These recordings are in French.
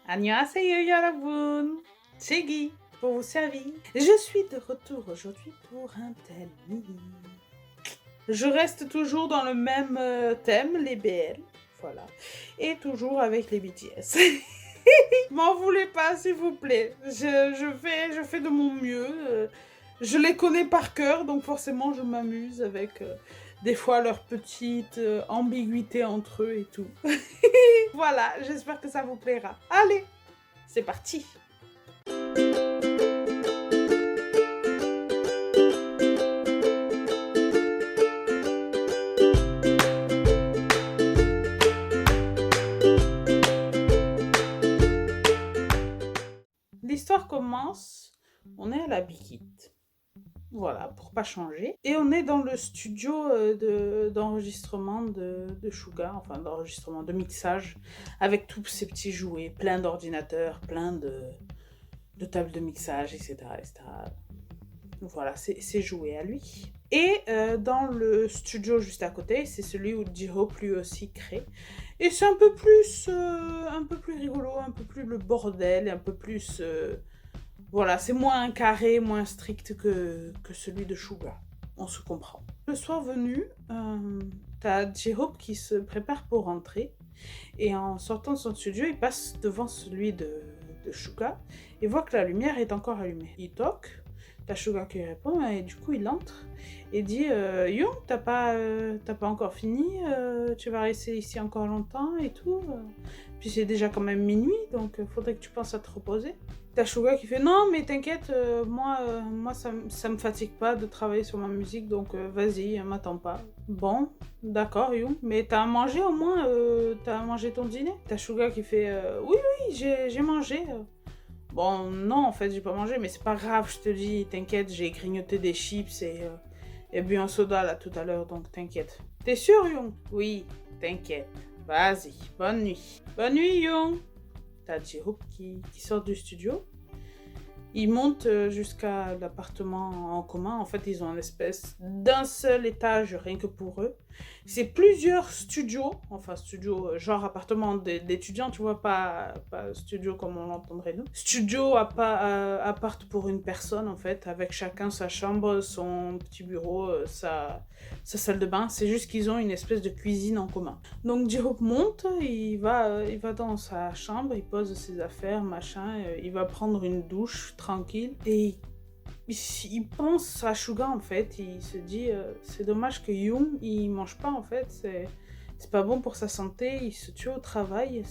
안녕하세요 여러분, c'est Guy pour vous servir. Je suis de retour aujourd'hui pour un tel mini. Je reste toujours dans le même thème, les BL, voilà, et toujours avec les BTS. M'en voulez pas s'il vous plaît, je fais de mon mieux, je les connais par cœur, donc forcément je m'amuse avec des fois leur petite ambiguïté entre eux et tout. Voilà, j'espère que ça vous plaira. Allez, c'est parti. L'histoire commence, on est à la Bikit. Voilà, pour pas changer. Et on est dans le studio d'enregistrement de Suga, enfin d'enregistrement, de mixage, avec tous ces petits jouets, plein d'ordinateurs, plein de tables de mixage, etc. etc. Voilà, c'est joué à lui. Et dans le studio juste à côté, c'est celui où J-Hope lui aussi crée. Et c'est un peu plus rigolo, un peu plus le bordel, un peu plus... voilà, c'est moins carré, moins strict que celui de Suga. On se comprend. Le soir venu, t'as J-Hope qui se prépare pour rentrer. Et en sortant de son studio, il passe devant celui de Suga et voit que la lumière est encore allumée. Il toque. T'as Suga qui répond et du coup il entre et dit Yo, t'as pas encore fini, tu vas rester ici encore longtemps et tout. Puis c'est déjà quand même minuit, donc faudrait que tu penses à te reposer. T'as Suga qui fait non mais t'inquiète, moi ça me fatigue pas de travailler sur ma musique, donc vas-y, m'attends pas. Bon, d'accord Yo, mais t'as mangé au moins, t'as mangé ton dîner? T'as Suga qui fait oui j'ai mangé. Bon, non, en fait, j'ai pas mangé, mais c'est pas grave, je te dis, t'inquiète, j'ai grignoté des chips et bu un soda là tout à l'heure, donc t'inquiète. T'es sûr, Young? Oui, t'inquiète. Vas-y, bonne nuit. Bonne nuit, Young. T'as J-Hope qui sort du studio. Ils montent jusqu'à l'appartement en commun. En fait, ils ont une espèce d'un seul étage, rien que pour eux. C'est plusieurs studios, enfin studio genre appartement d'étudiants, tu vois, pas studio comme on l'entendrait nous. Studio appart pour une personne en fait, avec chacun sa chambre, son petit bureau, sa salle de bain. C'est juste qu'ils ont une espèce de cuisine en commun. Donc J-Hope monte, il va dans sa chambre, il pose ses affaires, machin, il va prendre une douche tranquille et il pense à Suga en fait, il se dit c'est dommage que Yoon il mange pas en fait, c'est pas bon pour sa santé, il se tue au travail,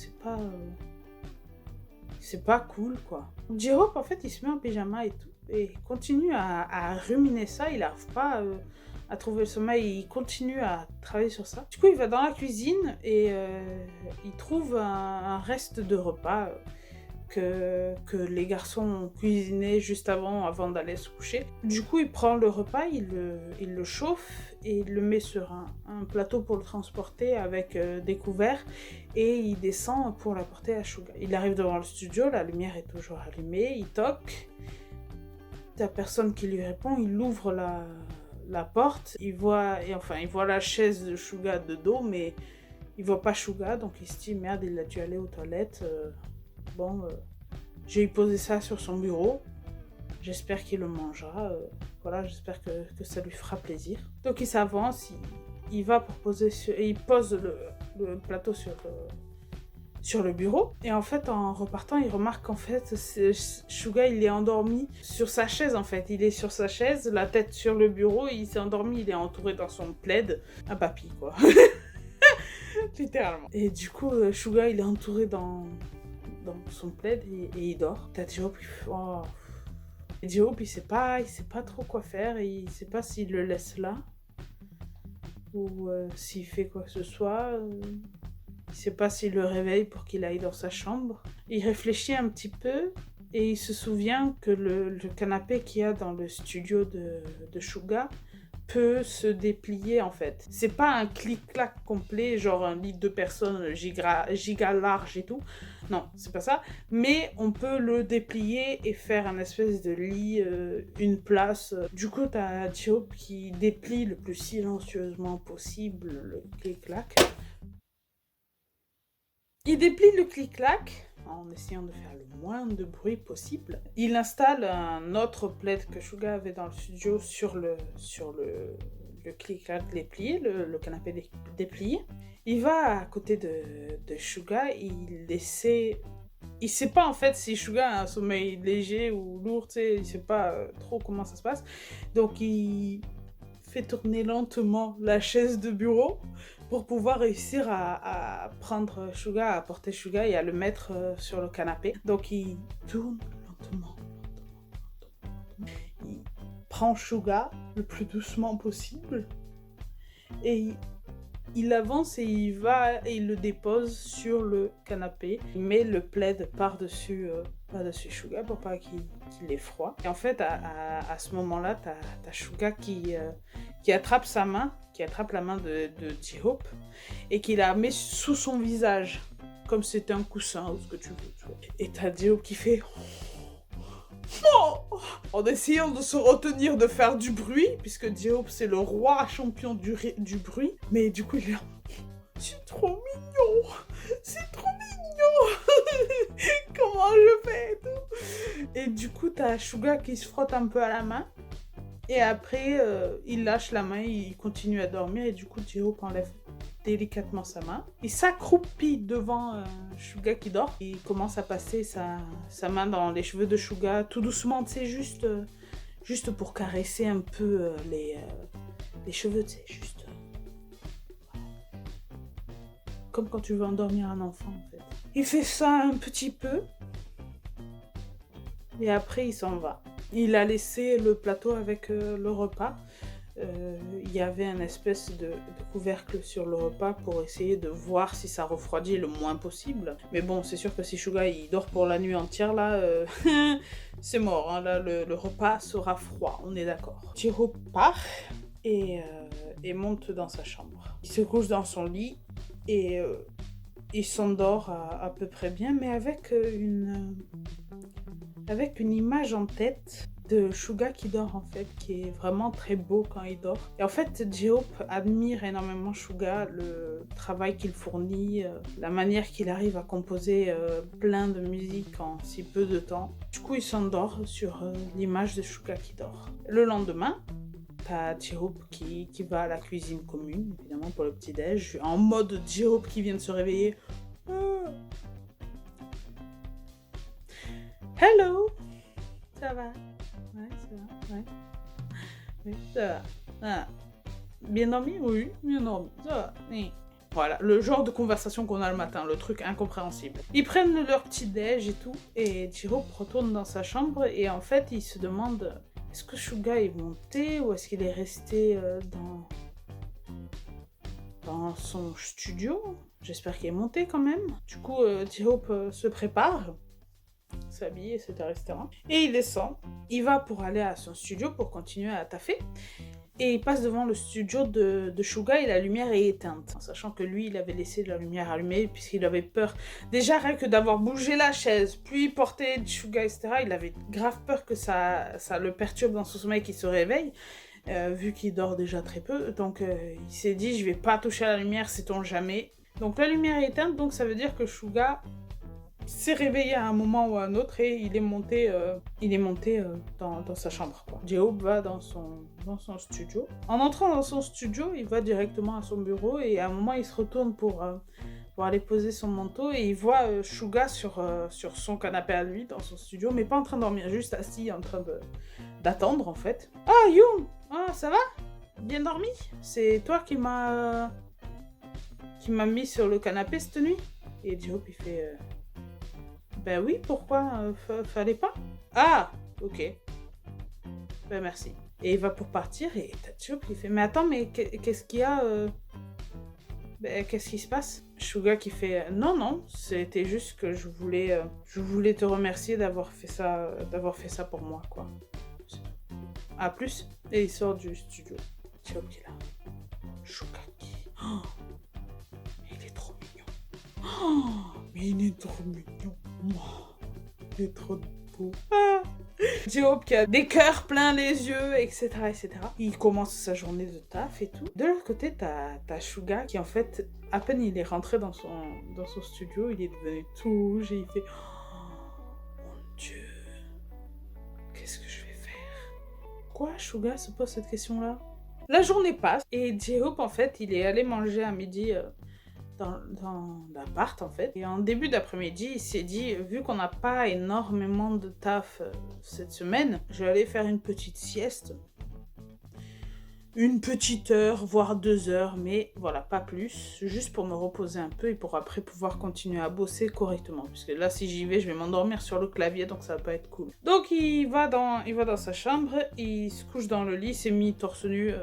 c'est pas cool quoi. J-Hope en fait il se met en pyjama et tout et continue à ruminer ça, il arrive pas à trouver le sommeil, il continue à travailler sur ça. Du coup il va dans la cuisine et il trouve un reste de repas que les garçons ont cuisiné juste avant d'aller se coucher. Du coup, il prend le repas, il le chauffe et il le met sur un plateau pour le transporter avec des couverts et il descend pour l'apporter à Suga. Il arrive devant le studio, la lumière est toujours allumée, il toque. T'as personne qui lui répond, il ouvre la porte, il voit la chaise de Suga de dos, mais il voit pas Suga, donc il se dit merde, il a dû aller aux toilettes. J'ai posé ça sur son bureau. J'espère qu'il le mangera. Voilà, j'espère que ça lui fera plaisir. Donc il s'avance, il va pour poser il pose le plateau sur le bureau. Et en fait, en repartant, il remarque qu'en fait, Suga, il est endormi sur sa chaise, en fait. Il est sur sa chaise, la tête sur le bureau, il s'est endormi, il est entouré dans son plaid. Un papy, quoi. Littéralement. Et du coup, Suga, il est entouré dans son plaid et il dort. T'as J-Hope qui fait oh. Et J-Hope il sait pas trop quoi faire et il sait pas s'il le laisse là ou s'il fait quoi que ce soit. Il sait pas s'il le réveille pour qu'il aille dans sa chambre. Il réfléchit un petit peu et il se souvient que le canapé qu'il y a dans le studio de Suga peut se déplier en fait. C'est pas un clic-clac complet, genre un lit de 2 personnes giga large et tout. Non, c'est pas ça. Mais on peut le déplier et faire un espèce de lit, une place. Du coup, t'as J-Hope qui déplie le plus silencieusement possible le clic-clac. Il déplie le clic-clac en essayant de faire le moins de bruit possible. Il installe un autre plaid que Shuga avait dans le studio sur le clic-clac déplié, le canapé déplié. Il va à côté de Shuga, il essaie... Il sait pas en fait si Shuga a un sommeil léger ou lourd, tu sais, il sait pas trop comment ça se passe. Donc il fait tourner lentement la chaise de bureau pour pouvoir réussir à prendre Shuga, à porter Shuga et à le mettre sur le canapé. Donc il tourne lentement. Il prend Shuga le plus doucement possible et il avance et il va et il le dépose sur le canapé. Il met le plaid par-dessus Shuga pour pas qu'il ait froid. Et en fait, à ce moment-là, t'as Shuga qui attrape sa main, qui attrape la main de J-Hope et qui la met sous son visage, comme si c'était un coussin ou ce que tu veux. Tu vois. Et t'as J-Hope qui fait... Oh, en essayant de se retenir de faire du bruit, puisque J-Hope c'est le roi champion du bruit, mais du coup il est là, c'est trop mignon, c'est trop mignon, comment je fais et tout. Et du coup t'as Shuga qui se frotte un peu à la main, et après il lâche la main, il continue à dormir, et du coup J-Hope enlève délicatement sa main. Il s'accroupit devant Shuga qui dort. Il commence à passer sa main dans les cheveux de Shuga, tout doucement, tu sais, juste pour caresser un peu les cheveux, tu sais, juste... Comme quand tu veux endormir un enfant, en fait. Il fait ça un petit peu, et après il s'en va. Il a laissé le plateau avec le repas. Il y avait un espèce de couvercle sur le repas pour essayer de voir si ça refroidit le moins possible. Mais bon, c'est sûr que si Shuga il dort pour la nuit entière, là, c'est mort. Hein, là, le repas sera froid, on est d'accord. J-Hope part et monte dans sa chambre. Il se couche dans son lit et il s'endort à peu près bien, mais avec une image en tête de Shuga qui dort en fait, qui est vraiment très beau quand il dort. Et en fait, J-Hope admire énormément Shuga, le travail qu'il fournit, la manière qu'il arrive à composer plein de musique en si peu de temps. Du coup, il s'endort sur l'image de Shuga qui dort. Le lendemain, t'as J-Hope qui va à la cuisine commune, évidemment pour le petit-déj, en mode J-Hope qui vient de se réveiller. Hello! Ça va? Ouais, ça va, ouais. Oui, ça va. Ah. Bien dormi? Oui, bien dormi. Ça va. Oui. Voilà, le genre de conversation qu'on a le matin, le truc incompréhensible. Ils prennent leur petit déj et tout, et J-Hope retourne dans sa chambre, et en fait, il se demande, est-ce que Shuga est monté, ou est-ce qu'il est resté dans son studio? J'espère qu'il est monté quand même. Du coup, J-Hope se prépare, s'habille, etc., etc. Et il descend, il va pour aller à son studio pour continuer à taffer. Et il passe devant le studio de Shuga et la lumière est éteinte. Sachant que lui, il avait laissé la lumière allumée puisqu'il avait peur. Déjà, rien que d'avoir bougé la chaise, puis porté Shuga, etc., il avait grave peur que ça le perturbe dans son sommeil, qu'il se réveille, vu qu'il dort déjà très peu. Donc il s'est dit, je vais pas toucher à la lumière, sait-on jamais. Donc la lumière est éteinte, donc ça veut dire que Shuga s'est réveillé à un moment ou à un autre et il est monté dans sa chambre. J-Hope va dans son studio. En entrant dans son studio, il va directement à son bureau et à un moment il se retourne pour aller poser son manteau et il voit Shuga sur son canapé à lui dans son studio, mais pas en train de dormir, juste assis en train d'attendre en fait. Ah Yoon, ah ça va? Bien dormi? C'est toi qui m'a mis sur le canapé cette nuit? Et J-Hope il fait ben oui, pourquoi? Fallait pas? Ah, ok. Ben merci. Et il va pour partir et t'as J-Hope qui fait mais attends, mais qu'est-ce qu'il y a Ben qu'est-ce qui se passe? Shuga qui fait non, c'était juste que je voulais te remercier d'avoir fait ça pour moi, quoi. À plus. Et il sort du studio. J-Hope qui est là. Shuga qui... Oh, il est trop mignon. Oh, mais il est trop mignon. Oh, il est trop beau. Ah, J-Hope qui a des cœurs plein les yeux, etc., etc. Il commence sa journée de taf et tout. De l'autre côté, t'as Suga qui, en fait, à peine il est rentré dans son studio, il est devenu tout rouge et il fait « Mon Dieu, qu'est-ce que je vais faire ?» Quoi, Suga se pose cette question-là? La journée passe et J-Hope, en fait, il est allé manger à midi dans l'appart, en fait. Et en début d'après-midi, il s'est dit, vu qu'on n'a pas énormément de taf cette semaine, je vais aller faire une petite sieste. Une petite heure, voire 2 heures, mais voilà, pas plus. Juste pour me reposer un peu et pour après pouvoir continuer à bosser correctement. Puisque là, si j'y vais, je vais m'endormir sur le clavier, donc ça va pas être cool. Donc il va dans sa chambre, il se couche dans le lit, il s'est mis torse nu.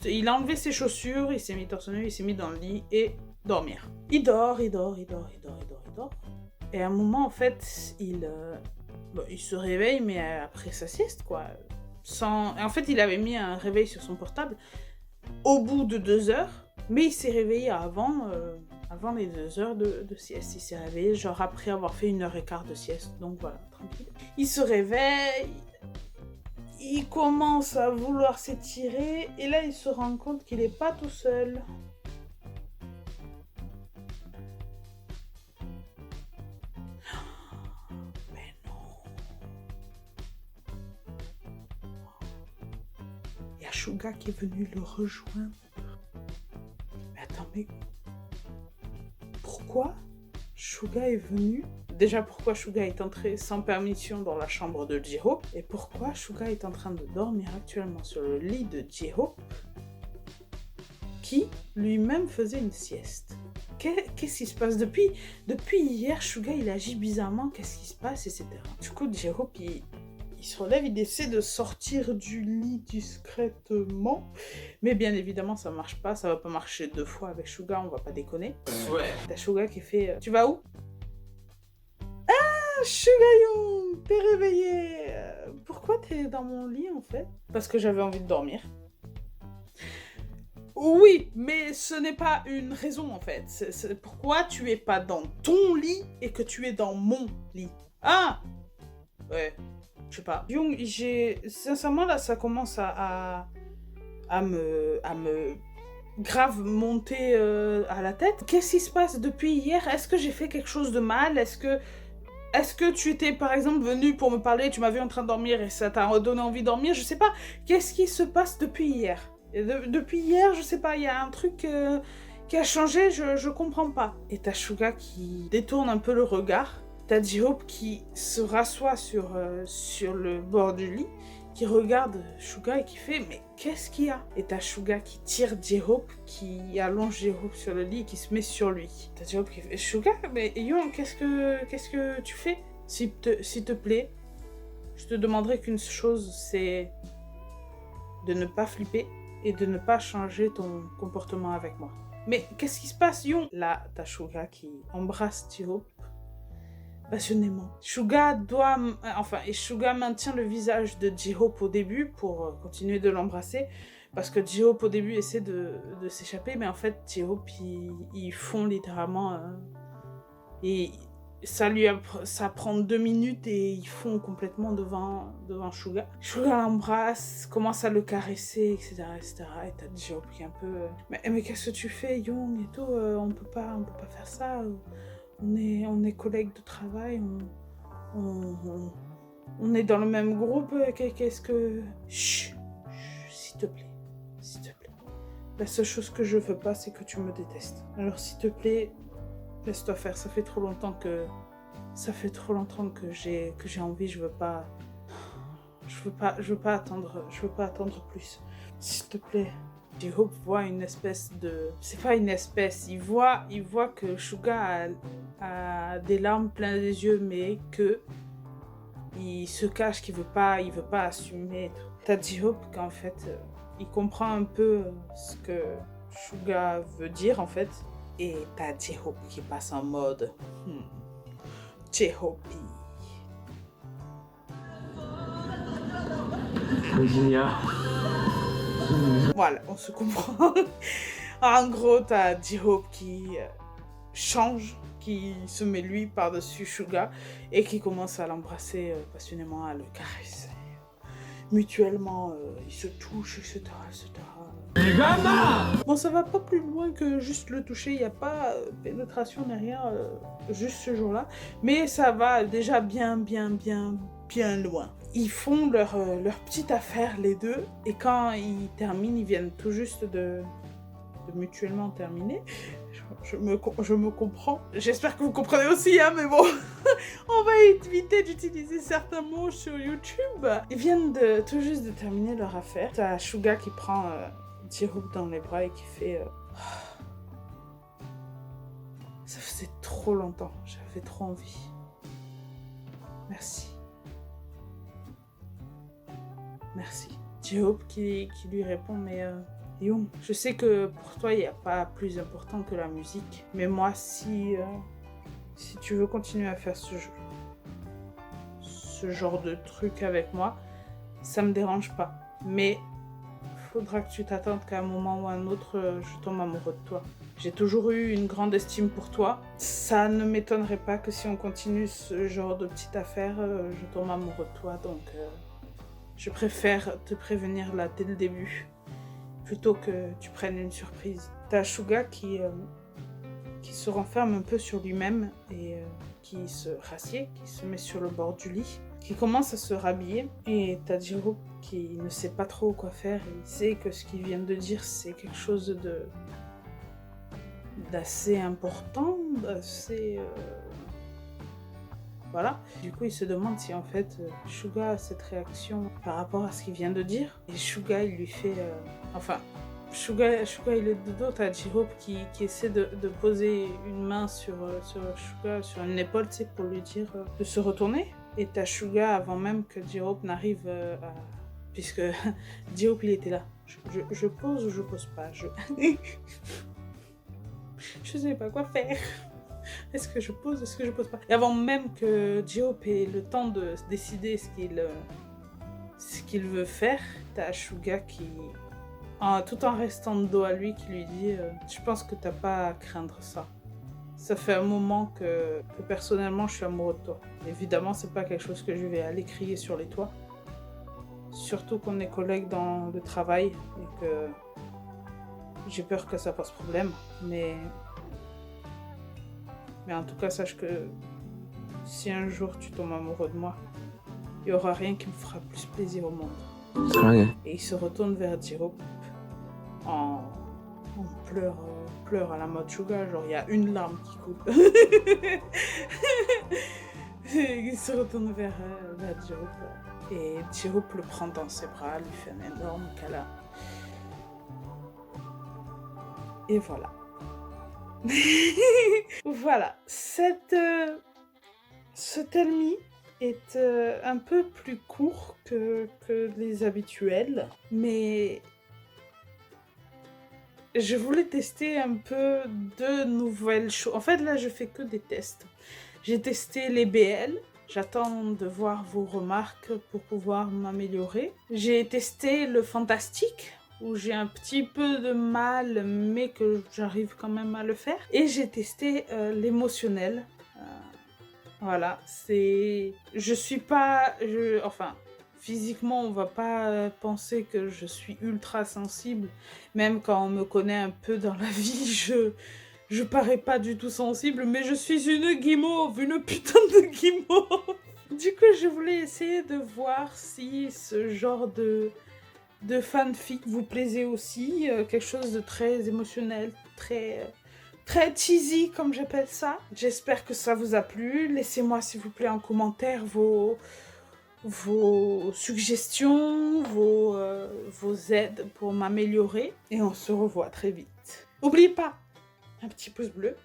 Il a enlevé ses chaussures, il s'est mis torse nu, il s'est mis dans le lit et dormir. Il dort. Et à un moment, en fait, il se réveille, mais après sa sieste, quoi. En fait, il avait mis un réveil sur son portable au bout de 2 heures, mais il s'est réveillé avant les 2 heures de sieste. Il s'est réveillé, genre après avoir fait 1h15 de sieste, donc voilà, tranquille. Il se réveille, il commence à vouloir s'étirer, et là, il se rend compte qu'il n'est pas tout seul. Il y a Suga qui est venu le rejoindre. Mais attends, mais pourquoi Suga est venu? Déjà, pourquoi Suga est entré sans permission dans la chambre de J-Hope? Et pourquoi Suga est en train de dormir actuellement sur le lit de J-Hope, qui lui-même faisait une sieste? Qu'est-ce qui se passe depuis hier? Suga, il agit bizarrement. Qu'est-ce qui se passe, etc. Du coup, J-Hope, il se relève, il essaie de sortir du lit discrètement. Mais bien évidemment, ça marche pas. Ça va pas marcher 2 fois avec Suga, on va pas déconner. Ouais. T'as Suga qui fait tu vas où? Ah, Suga-young, t'es réveillé. Pourquoi t'es dans mon lit, en fait? Parce que j'avais envie de dormir. Oui, mais ce n'est pas une raison, en fait. C'est pourquoi tu es pas dans ton lit et que tu es dans mon lit? Ah! Ouais. Je sais pas. Young, sincèrement, là, ça commence à me grave monter à la tête. Qu'est-ce qui se passe depuis hier? Est-ce que j'ai fait quelque chose de mal? Est-ce que tu étais, par exemple, venu pour me parler, tu m'as vu en train de dormir et ça t'a donné envie de dormir? Je sais pas. Qu'est-ce qui se passe depuis hier? Depuis hier, je sais pas, il y a un truc qui a changé, je comprends pas. Et t'as Suga qui détourne un peu le regard. T'as J-Hope qui se rassoit sur le bord du lit, qui regarde Suga et qui fait « Mais qu'est-ce qu'il y a ?» Et t'as Suga qui tire J-Hope, qui allonge J-Hope sur le lit et qui se met sur lui. T'as J-Hope qui fait « Suga, mais Young, qu'est-ce que tu fais? S'il te plaît, je te demanderai qu'une chose, c'est de ne pas flipper et de ne pas changer ton comportement avec moi. » Mais qu'est-ce qui se passe, Young? Là, t'as Suga qui embrasse J-Hope passionnément. Suga maintient le visage de J-Hope au début pour continuer de l'embrasser, parce que J-Hope au début essaie de s'échapper, mais en fait J-Hope il fond littéralement et ça prend 2 minutes et ils fond complètement devant Suga. Suga l'embrasse, commence à le caresser, etc. Et t'as J-Hope qui est un peu mais qu'est-ce que tu fais, Young, et tout, on peut pas faire ça. On est collègues de travail, on est dans le même groupe, qu'est-ce que... Chut, s'il te plaît. La seule chose que je veux pas, c'est que tu me détestes. Alors s'il te plaît, laisse-toi faire, ça fait trop longtemps que j'ai envie, je veux pas attendre plus. S'il te plaît. J-Hope voit une espèce de... C'est pas une espèce, il voit que Suga a des larmes plein les yeux, mais que il se cache, qu'il veut pas assumer. T'as J-Hope qu'en fait, il comprend un peu ce que Suga veut dire, en fait. Et t'as J-Hope qui passe en mode... J-Hope. Voilà, on se comprend. En gros, t'as J-Hope qui change, qui se met lui par-dessus Suga et qui commence à l'embrasser passionnément, à le caresser. Mutuellement, ils se touchent, etc. Bon, ça va pas plus loin que juste le toucher, il n'y a pas pénétration ni rien, juste ce jour-là. Mais ça va déjà bien loin. Ils font leur petite affaire, les deux, et quand ils terminent, ils viennent tout juste de mutuellement terminer. Je me comprends. J'espère que vous comprenez aussi, hein, mais bon, on va éviter d'utiliser certains mots sur YouTube. Ils viennent tout juste de terminer leur affaire. T'as Suga qui prend J-Hope dans les bras et qui fait... Ça faisait trop longtemps, j'avais trop envie. Merci. Merci. J-Hope qui lui répond, mais... Young, je sais que pour toi, il n'y a pas plus important que la musique. Mais moi, si tu veux continuer à faire ce genre de truc avec moi, ça me dérange pas. Mais faudra que tu t'attendes qu'à un moment ou à un autre, je tombe amoureux de toi. J'ai toujours eu une grande estime pour toi. Ça ne m'étonnerait pas que si on continue ce genre de petite affaire, je tombe amoureux de toi. Donc, je préfère te prévenir là dès le début, plutôt que tu prennes une surprise. T'as Suga qui se renferme un peu sur lui-même et qui se rassied, qui se met sur le bord du lit, qui commence à se rhabiller. Et t'as J-Hope qui ne sait pas trop quoi faire. Et il sait que ce qu'il vient de dire, c'est quelque chose d'assez important, d'assez... Voilà. Du coup, il se demande si en fait Suga a cette réaction par rapport à ce qu'il vient de dire. Et Suga, il lui fait... Suga, il est de dos. T'as J-Hope qui essaie de poser une main sur Suga, sur une épaule, tu sais, pour lui dire de se retourner. Et t'as Suga avant même que J-Hope n'arrive à... Puisque J-Hope, il était là. Je pose ou je pose pas. Je sais pas quoi faire. Est-ce que je pose, est-ce que je pose pas? Et avant même que J-Hope ait le temps de décider ce qu'il veut faire, t'as Suga qui, tout en restant de dos à lui, qui lui dit je pense que t'as pas à craindre ça. Ça fait un moment que personnellement je suis amoureux de toi. Évidemment, c'est pas quelque chose que je vais aller crier sur les toits. Surtout qu'on est collègues dans le travail et que j'ai peur que ça pose problème. Mais en tout cas, sache que si un jour tu tombes amoureux de moi, il n'y aura rien qui me fera plus plaisir au monde. Et il se retourne vers J-Hope en pleure à la mode Suga, genre il y a une larme qui coule. Il se retourne vers J-Hope et J-Hope le prend dans ses bras, lui fait un énorme câlin. Et voilà. Voilà, ce Tell Me est un peu plus court que les habituels, mais je voulais tester un peu de nouvelles choses. En fait, là, je fais que des tests. J'ai testé les BL. J'attends de voir vos remarques pour pouvoir m'améliorer. J'ai testé le fantastique, où j'ai un petit peu de mal, mais que j'arrive quand même à le faire. Et j'ai testé l'émotionnel. Voilà, c'est... Je suis pas... Enfin, physiquement, on va pas penser que je suis ultra sensible. Même quand on me connaît un peu dans la vie, je parais pas du tout sensible, mais je suis une guimauve, une putain de guimauve. Du coup, je voulais essayer de voir si ce genre de fanfic vous plaisait aussi, quelque chose de très émotionnel, très cheesy comme j'appelle ça. J'espère que ça vous a plu. Laissez-moi s'il vous plaît en commentaire vos suggestions, vos aides pour m'améliorer et on se revoit très vite. N'oubliez pas un petit pouce bleu.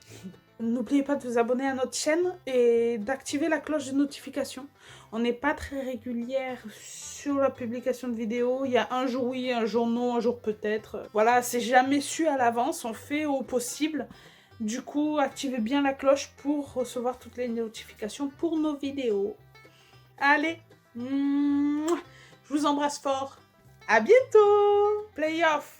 N'oubliez pas de vous abonner à notre chaîne et d'activer la cloche de notification. On n'est pas très régulière sur la publication de vidéos. Il y a un jour oui, un jour non, un jour peut-être. Voilà, c'est jamais su à l'avance. On fait au possible. Du coup, activez bien la cloche pour recevoir toutes les notifications pour nos vidéos. Allez, je vous embrasse fort. À bientôt. Play off.